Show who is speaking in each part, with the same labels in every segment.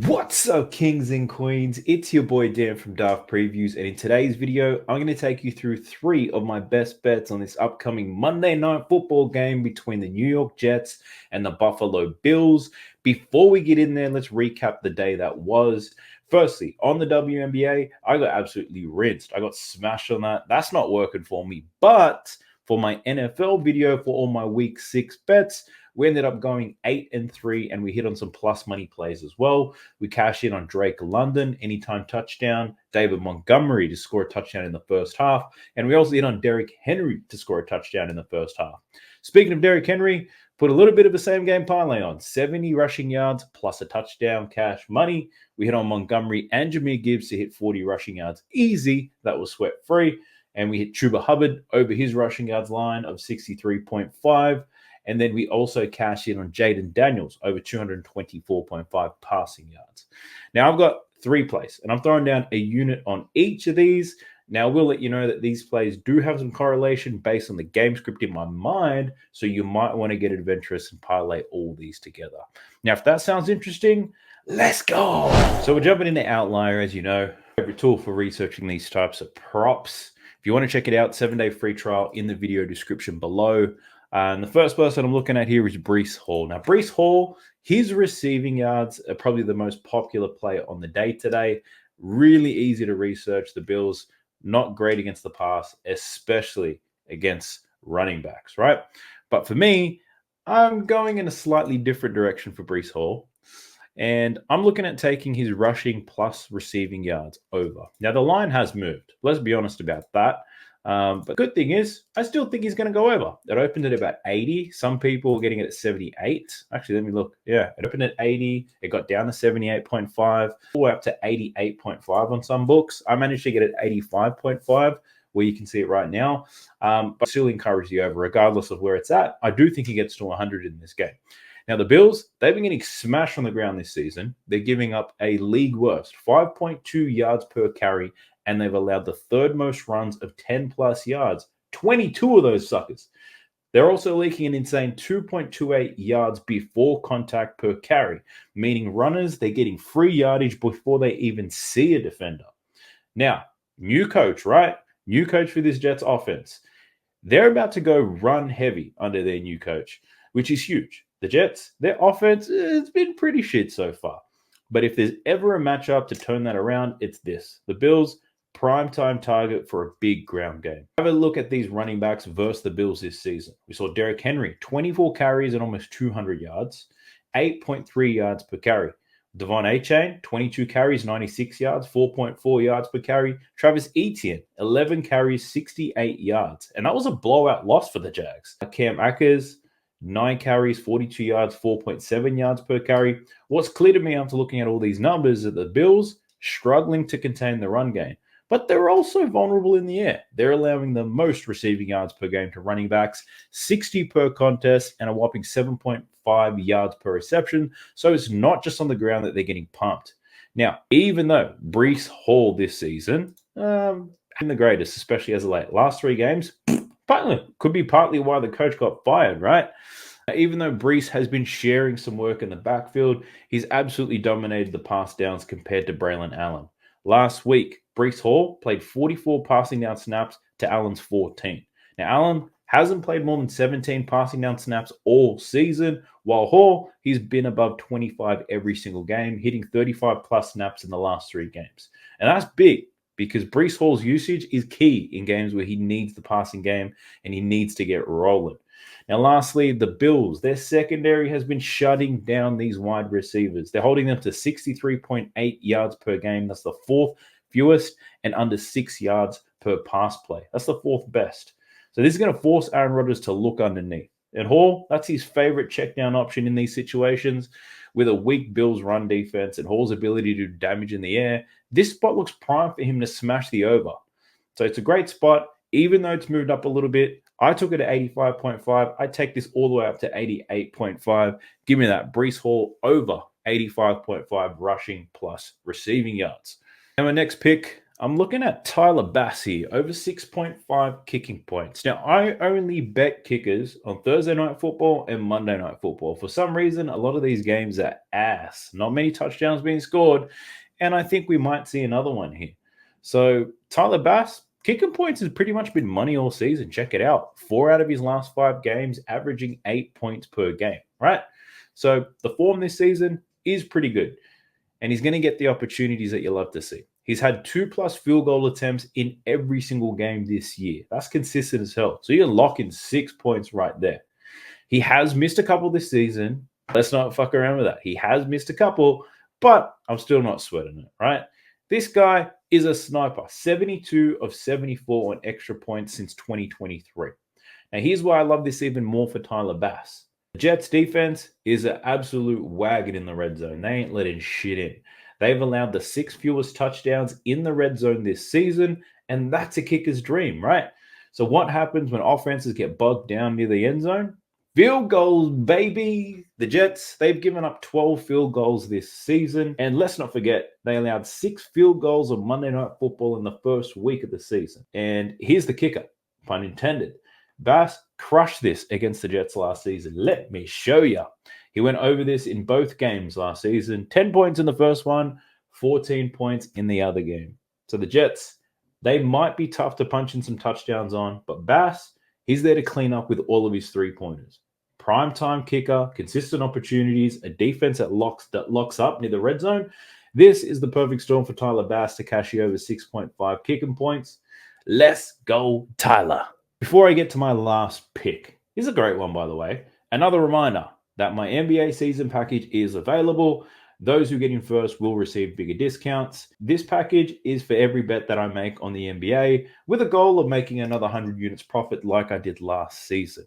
Speaker 1: What's up, kings and queens? It's your boy Dan from Daft Previews, and in today's video, I'm going to take you through three of my best bets on this upcoming Monday Night Football game between the New York Jets and the Buffalo Bills. Before we get in there, let's recap the day that was. Firstly, on the WNBA, I got absolutely rinsed. I got smashed on that. That's not working for me. But for my NFL video for all my Week 6 bets, we ended up going 8-3, and we hit on some plus money plays as well. We cashed in on Drake London, anytime touchdown, David Montgomery to score a touchdown in the first half, and we also hit on Derrick Henry to score a touchdown in the first half. Speaking of Derrick Henry, put a little bit of a same game parlay on 70 rushing yards plus a touchdown cash money. We hit on Montgomery and Jahmyr Gibbs to hit 40 rushing yards easy. That was sweat free. And we hit Chuba Hubbard over his rushing yards line of 63.5. And then we also cashed in on Jaden Daniels over 224.5 passing yards. Now I've got three plays, and I'm throwing down a unit on each of these. Now, we'll let you know that these plays do have some correlation based on the game script in my mind, so you might want to get adventurous and parlay all these together. Now, if that sounds interesting, let's go. So we're jumping into Outlier, as you know, favorite tool for researching these types of props. If you want to check it out, 7-day free trial in the video description below. And the first person I'm looking at here is Breece Hall. Now, Breece Hall, his receiving yards are probably the most popular player on the day today. Really easy to research. The Bills, not great against the pass, especially against running backs, right? But for me, I'm going in a slightly different direction for Breece Hall. And I'm looking at taking his rushing plus receiving yards over. Now, the line has moved. Let's be honest about that. But good thing is, I still think he's going to go over. It opened at about 80. Some people are getting it at 78. Actually, let me look. Yeah, it opened at 80. It got down to 78.5. All the way up to 88.5 on some books. I managed to get it at 85.5, where you can see it right now. But I still encourage the over, regardless of where it's at. I do think he gets to 100 in this game. Now, the Bills, they've been getting smashed on the ground this season. They're giving up a league worst 5.2 yards per carry, and they've allowed the third most runs of 10-plus yards, 22 of those suckers. They're also leaking an insane 2.28 yards before contact per carry, meaning runners, they're getting free yardage before they even see a defender. Now, new coach, right? New coach for this Jets offense. They're about to go run heavy under their new coach, which is huge. The Jets, their offense, it's been pretty shit so far. But if there's ever a matchup to turn that around, it's this. The Bills, primetime target for a big ground game. Have a look at these running backs versus the Bills this season. We saw Derrick Henry, 24 carries and almost 200 yards, 8.3 yards per carry. Devon Achane, 22 carries, 96 yards, 4.4 yards per carry. Travis Etienne, 11 carries, 68 yards. And that was a blowout loss for the Jags. Cam Akers, 9 carries, 42 yards, 4.7 yards per carry. What's clear to me after looking at all these numbers is that the Bills struggling to contain the run game, but they're also vulnerable in the air. They're allowing the most receiving yards per game to running backs, 60 per contest, and a whopping 7.5 yards per reception. So it's not just on the ground that they're getting pumped. Now, even though Breece Hall this season, been the greatest, especially as of late, last 3 games, could be partly why the coach got fired, right? Even though Breece has been sharing some work in the backfield, he's absolutely dominated the pass downs compared to Braylon Allen. Last week, Breece Hall played 44 passing down snaps to Allen's 14. Now, Allen hasn't played more than 17 passing down snaps all season, while Hall, he's been above 25 every single game, hitting 35-plus snaps in the last 3 games. And that's big, because Breece Hall's usage is key in games where he needs the passing game and he needs to get rolling. Now, lastly, the Bills, their secondary has been shutting down these wide receivers. They're holding them to 63.8 yards per game. That's the 4th fewest, and under 6 yards per pass play. That's the 4th best. So this is going to force Aaron Rodgers to look underneath. And Hall, that's his favorite check down option in these situations. With a weak Bills run defense and Hall's ability to do damage in the air, this spot looks prime for him to smash the over. So it's a great spot, even though it's moved up a little bit. I took it at 85.5. I take this all the way up to 88.5. Give me that Breece Hall over 85.5 rushing plus receiving yards. And my next pick, I'm looking at Tyler Bass here, over 6.5 kicking points. Now, I only bet kickers on Thursday Night Football and Monday Night Football. For some reason, a lot of these games are ass. Not many touchdowns being scored, and I think we might see another one here. So, Tyler Bass, kicking points has pretty much been money all season. Check it out. 4 out of his last 5 games, averaging 8 points per game, right? So, the form this season is pretty good, and he's going to get the opportunities that you love to see. He's had 2+ field goal attempts in every single game this year. That's consistent as hell. So you can lock in 6 points right there. He has missed a couple this season. Let's not fuck around with that. He has missed a couple, but I'm still not sweating it, right? This guy is a sniper. 72 of 74 on extra points since 2023. Now, here's why I love this even more for Tyler Bass. The Jets defense is an absolute wagon in the red zone. They ain't letting shit in. They've allowed the 6th fewest touchdowns in the red zone this season, and that's a kicker's dream, right? So what happens when offenses get bogged down near the end zone? Field goals, baby. The Jets, they've given up 12 field goals this season. And let's not forget, they allowed 6 field goals on Monday Night Football in the first week of the season. And here's the kicker, pun intended. Bass crushed this against the Jets last season. Let me show you. He went over this in both games last season. 10 points in the first one, 14 points in the other game. So the Jets, they might be tough to punch in some touchdowns on, but Bass, he's there to clean up with all of his 3-pointers. Primetime kicker, consistent opportunities, a defense that locks up near the red zone. This is the perfect storm for Tyler Bass to cash you over 6.5 kicking points. Let's go, Tyler. Before I get to my last pick, here's a great one, by the way. Another reminder that my NBA season package is available. Those who get in first will receive bigger discounts. This package is for every bet that I make on the NBA with a goal of making another 100 units profit like I did last season.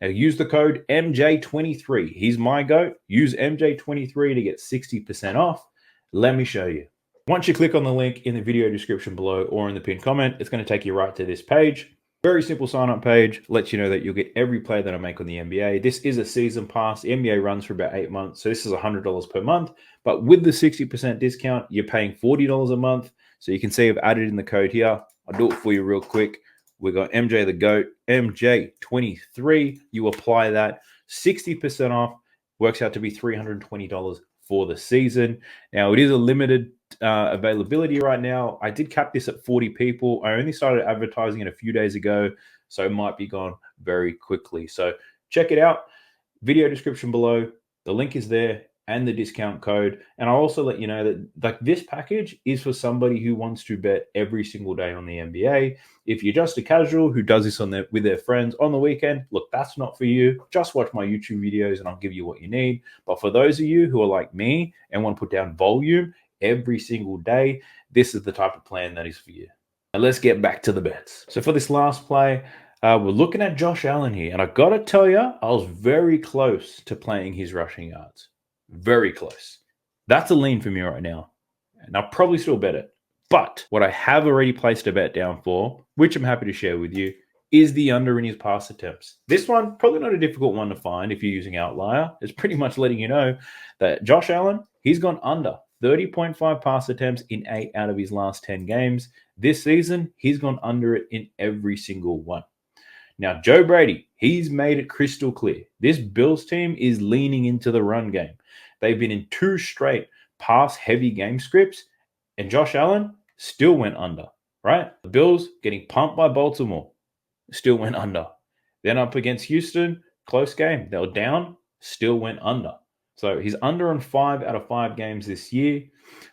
Speaker 1: Now use the code MJ23. He's my GOAT. Use MJ23 to get 60% off. Let me show you. Once you click on the link in the video description below or in the pinned comment, it's going to take you right to this page. Very simple sign-up page, lets you know that you'll get every play that I make on the NBA. This is a season pass. The NBA runs for about 8 months, so this is $100 per month. But with the 60% discount, you're paying $40 a month. So you can see I've added in the code here. I'll do it for you real quick. We got MJ the GOAT, MJ23. You apply that, 60% off, works out to be $320 for the season. Now, it is a limited availability right now. I did cap this at 40 people. I only started advertising it a few days ago, so it might be gone very quickly. So check it out. Video description below. The link is there and the discount code. And I'll also let you know that like this package is for somebody who wants to bet every single day on the NBA. If you're just a casual who does this with their friends on the weekend, look, that's not for you. Just watch my YouTube videos and I'll give you what you need. But for those of you who are like me and want to put down volume every single day, this is the type of plan that is for you. Now let's get back to the bets. So for this last play, we're looking at Josh Allen here. And I got to tell you, I was very close to playing his rushing yards. Very close. That's a lean for me right now. And I'll probably still bet it. But what I have already placed a bet down for, which I'm happy to share with you, is the under in his pass attempts. This one, probably not a difficult one to find if you're using Outlier. It's pretty much letting you know that Josh Allen, he's gone under 30.5 pass attempts in 8 out of his last 10 games. This season, he's gone under it in every single one. Now, Joe Brady, he's made it crystal clear. This Bills team is leaning into the run game. They've been in 2 straight pass-heavy game scripts, and Josh Allen still went under, right? The Bills getting pumped by Baltimore, still went under. Then up against Houston, close game. They were down, still went under. So he's under on 5 out of 5 games this year.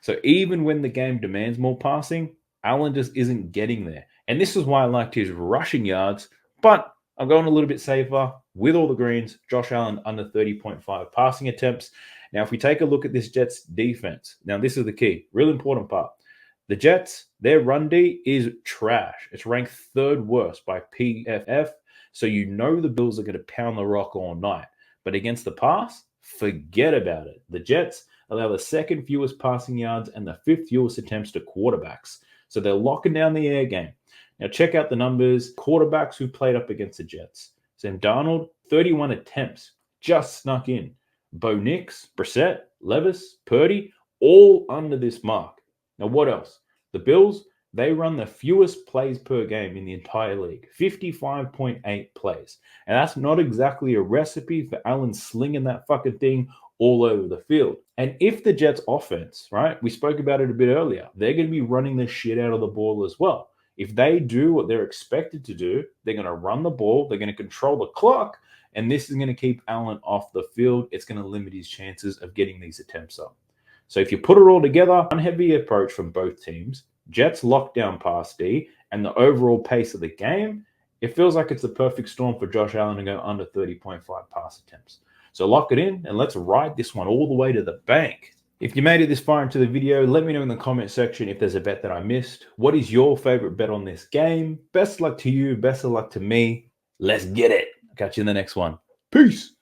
Speaker 1: So even when the game demands more passing, Allen just isn't getting there. And this is why I liked his rushing yards, but I'm going a little bit safer with all the greens. Josh Allen under 30.5 passing attempts. Now, if we take a look at this Jets defense, now this is the key, real important part. The Jets, their run D is trash. It's ranked 3rd worst by PFF. So you know the Bills are going to pound the rock all night. But against the pass, forget about it. The Jets allow the 2nd fewest passing yards and the 5th fewest attempts to quarterbacks. So they're locking down the air game. Now check out the numbers. Quarterbacks who played up against the Jets. Sam Darnold, 31 attempts, just snuck in. Bo Nix, Brissett, Levis, Purdy, all under this mark. Now what else? The Bills, They run the fewest plays per game in the entire league, 55.8 plays. And that's not exactly a recipe for Allen slinging that fucking thing all over the field. And if the Jets offense, right, we spoke about it a bit earlier, they're going to be running the shit out of the ball as well. If they do what they're expected to do, they're going to run the ball, they're going to control the clock, and this is going to keep Allen off the field. It's going to limit his chances of getting these attempts up. So if you put it all together, one heavy approach from both teams, Jets lockdown pass D, and the overall pace of the game, it feels like it's the perfect storm for Josh Allen to go under 30.5 pass attempts. So lock it in and let's ride this one all the way to the bank. If you made it this far into the video, let me know in the comment section if there's a bet that I missed. What is your favorite bet on this game? Best luck to you. Best of luck to me. Let's get it. Catch you in the next one. Peace.